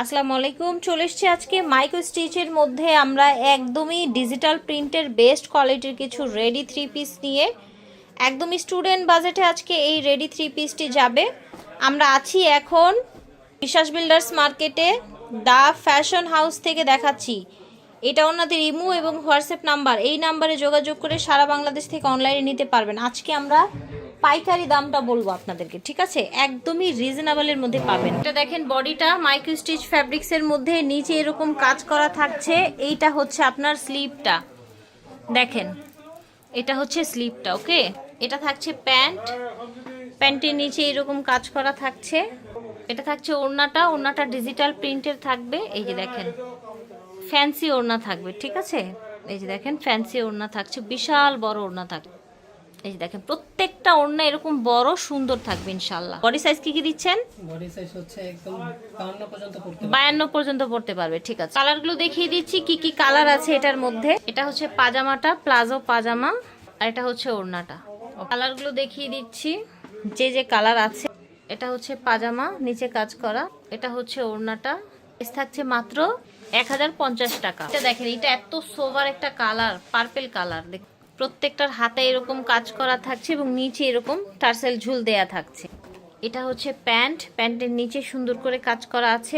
আসসালামু আলাইকুম। চলে এসেছি আজকে মাইক্রো স্টিচের মধ্যে আমরা একদমই ডিজিটাল প্রিন্টের বেস্ট কোয়ালিটির কিছু রেডি থ্রি পিস নিয়ে একদমই স্টুডেন্ট বাজেটে আজকে এই রেডি থ্রি পিসটি যাবে। আমরা আছি এখন বিশ্বাস বিল্ডার্স মার্কেটে দা ফ্যাশন হাউস থেকে দেখাচ্ছি। এটা ওনাদের ইমো এবং হোয়াটসঅ্যাপ নাম্বার, এই নাম্বারে যোগাযোগ করে সারা বাংলাদেশ থেকে অনলাইনে নিতে পারবেন। আজকে আমরা পাইকারি দামটা বলবো আপনাদেরকে, ঠিক আছে? একদমই রিজনেবলের মধ্যে পাবেন। এটা দেখেন, বডিটা মাইক্রো স্টিচ ফ্যাব্রিক্সের মধ্যে, নিচে এরকম কাজ করা থাকছে। এইটা হচ্ছে আপনার স্লিভটা, দেখেন এটা হচ্ছে স্লিভটা। ওকে, এটা থাকছে প্যান্ট, প্যান্টের নিচে এরকম কাজ করা থাকছে। এটা থাকছে ওড়নাটা, ওড়নাটা ডিজিটাল প্রিন্টের থাকবে। এই যে দেখেন ফ্যান্সি ওড়না থাকবে, ঠিক আছে? এই যে দেখেন ফ্যান্সি ওড়না থাকছে, বিশাল বড় ওড়না থাকবে। এই যে দেখেন প্রত্যেকটা ওড়না এরকম বড় সুন্দর থাকবে ইনশাআল্লাহ। বডি সাইজ কি দিচ্ছেন? বডি সাইজ হচ্ছে একদম 52 পর্যন্ত পড়তে পারবে, ঠিক আছে। কালারগুলো দেখিয়ে দিচ্ছি কি কি কালার আছে এটার মধ্যে। এটা হচ্ছে পাজামাটা, প্লাজো পাজামা, আর এটা হচ্ছে ওড়নাটা। কালারগুলো দেখিয়ে দিচ্ছি যে যে কালার আছে। এটা হচ্ছে পাজামা, নিচে কাজ করা। এটা হচ্ছে ওড়নাটা, প্রাইস থাকছে মাত্র 1050 টাকা। এটা দেখেন, এটা এত সোভার একটা কালার, পার্পল কালার। প্রত্যেকটার হাতে এরকম কাজ করা থাকছে এবং নিচে এরকম টার্সেল ঝুল দেয়া থাকছে। এটা হচ্ছে প্যান্ট, প্যান্টের নিচে সুন্দর করে কাজ করা আছে।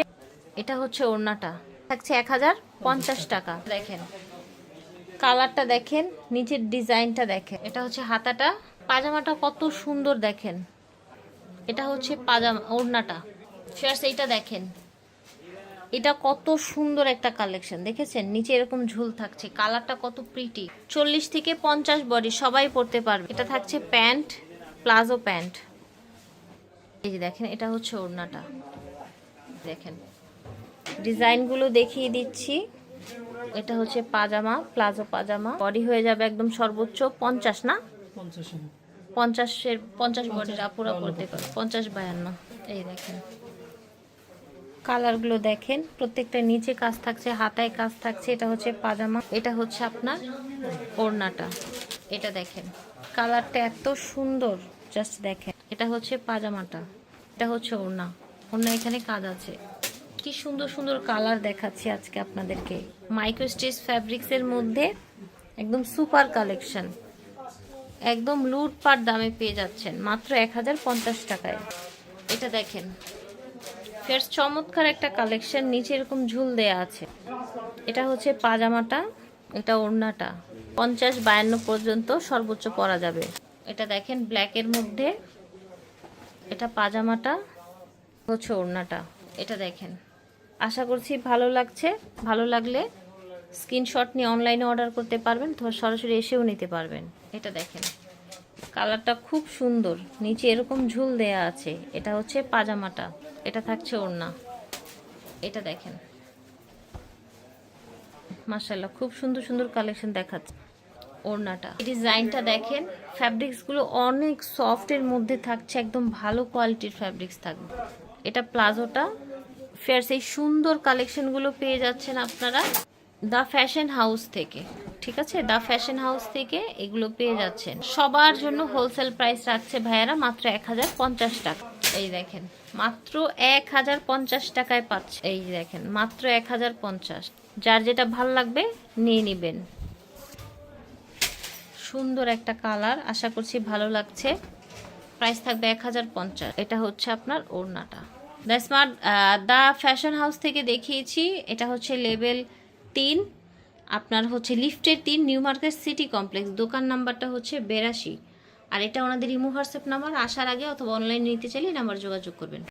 এটা হচ্ছে ওড়নাটা, থাকছে 1050 টাকা। দেখেন কালারটা দেখেন, নিচের ডিজাইনটা দেখেন। এটা হচ্ছে হাতাটা, পাজামাটা কত সুন্দর দেখেন। এটা হচ্ছে পাজামা, ওড়নাটা। ফার্স্ট এইটা দেখেন, এটা কত সুন্দর একটা কালেকশন, দেখেছেন? নিচে এরকম ঝুল থাকছে, কালারটা কত প্রিটি। 40 থেকে 50 বডি সবাই পরতে পারবে। এটা থাকছে প্যান্ট, প্লাজো প্যান্ট। এই যে দেখেন, এটা হচ্ছে ওড়নাটা। দেখেন ডিজাইনগুলো দেখিয়ে দিচ্ছি। এটা হচ্ছে পাজামা, প্লাজো পাজামা। বডি হয়ে যাবে একদম সর্বোচ্চ 50 না 50 বডির আপুরা পরতে পারবে, 50-52। এই দেখেন কালারগুলো দেখেন, প্রত্যেকটা নিচে কাজ থাকছে, হাতায় কাজ থাকছে। এটা হচ্ছে পাজামা, এটা হচ্ছে আপনার ওড়নাটা। এটা দেখেন কালারটা এত সুন্দর, জাস্ট দেখেন। এটা হচ্ছে পাজামাটা, এটা হচ্ছে ওড়না, ওড়না এখানে কাজ আছে। কি সুন্দর সুন্দর কালার দেখাচ্ছি আজকে আপনাদেরকে মাইক্রো স্টিচ ফ্যাব্রিক্সের মধ্যে। একদম সুপার কালেকশন, একদম লুটপাট দামে পেয়ে যাচ্ছেন মাত্র 1050 টাকায়। এটা দেখেন ফের চমৎকার একটা কালেকশন, নিচে এরকম ঝুল দেয়া আছে। এটা হচ্ছে পাজামাটা, এটা ওড়নাটা। 50-52 পর্যন্ত সর্বোচ্চ পরা যাবে। এটা দেখেন ব্ল্যাকের মধ্যে, এটা পাজামাটা, হচ্ছে ওড়নাটা। এটা দেখেন, আশা করছি ভালো লাগছে। ভালো লাগলে স্ক্রিনশট নিয়ে অনলাইনে অর্ডার করতে পারবেন, তো সরাসরি এসেও নিতে পারবেন। এটা দেখেন কালারটা খুব সুন্দর, নিচে এরকম ঝুল দেয়া আছে। এটা হচ্ছে পাজামাটা, এটা থাকছে ওড়না। এটা দেখেন মাশাআল্লাহ, খুব সুন্দর সুন্দর কালেকশন দেখাচ্ছে। ওড়নাটা, ডিজাইনটা দেখেন, ফ্যাব্রিক্সগুলো অনেক সফটের মধ্যে থাকছে, একদম ভালো কোয়ালিটির ফ্যাব্রিক্স থাকবে। এটা প্লাজোটা। ফেয়ার এই সুন্দর কালেকশনগুলো পেয়ে যাচ্ছেন আপনারা দা ফ্যাশন হাউস থেকে, ঠিক আছে? দা ফ্যাশন হাউস থেকে এগুলো পেয়ে যাচ্ছেন। সবার জন্য হোলসেল প্রাইস রাখছে ভাইয়ারা মাত্র 1050 টাকা। এই দেখেন মাত্র 1050 টাকায় পাচ্ছে। এই দেখেন মাত্র 1050। যার যেটা ভাল লাগবে নিয়ে নিবেন। সুন্দর একটা কালার, আশা করছি ভালো লাগছে। প্রাইস থাকবে 1050। এটা হচ্ছে আপনার ওড়নাটা। The smart the fashion house থেকে দেখিয়েছি। এটা হচ্ছে লেভেল 3, আপনার হচ্ছে লিফটের 3, নিউ মার্কেট সিটি কমপ্লেক্স। দোকান নাম্বারটা হচ্ছে 82। আর এটা ওনাদের ইমো হোয়াটসঅ্যাপ নাম্বার। আসার আগে অথবা অনলাইনে নিতে চাইলে নাম্বার যোগাযোগ করবেন।